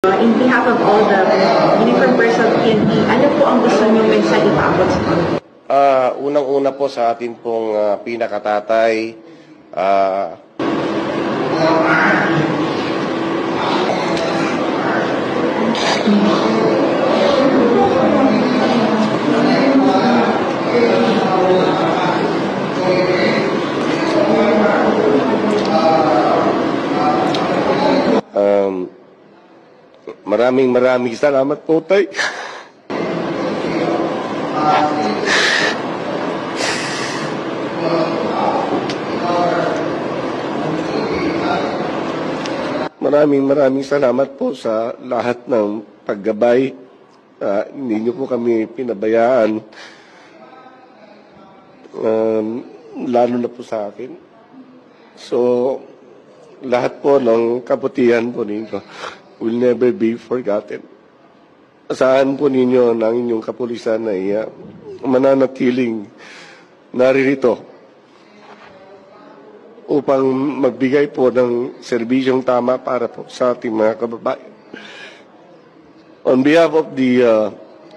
In behalf of all the uniformed personnel of PNP, ano po ang gusto niyong mensahe ipaabot sa kanila? Unang-una po sa atin pong pinakatatay, maraming salamat po, Tay. Maraming salamat po sa lahat ng paggabay. Hindi niyo po kami pinabayaan. Lalo na po sa akin. So, lahat po ng kabutihan po ninyo will never be forgotten. Asahan po ninyo ng inyong kapulisan ay mananatiling naririto upang magbigay po ng serbisyong tama para po sa ating mga kababayan. On behalf of the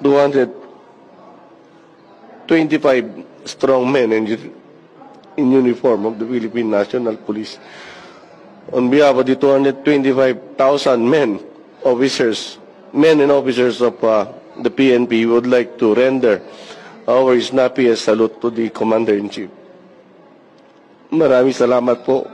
225 strong men in uniform of the Philippine National Police, on behalf of the 225,000 men and officers of the PNP, we would like to render our snappiest salute to the Commander-in-Chief. Maraming salamat po.